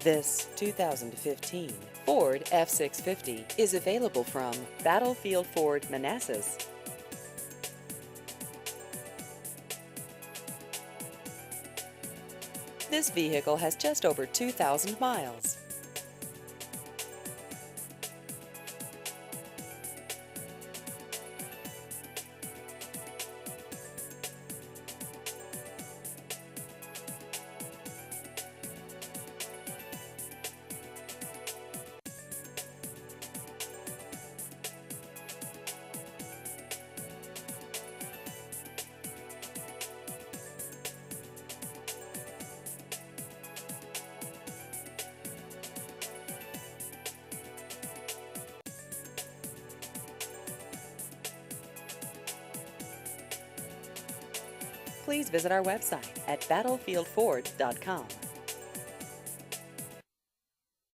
This 2015 Ford F-650 is available from Battlefield Ford Manassas. This vehicle has just over 2,000 miles. Please visit our website at battlefieldford.com.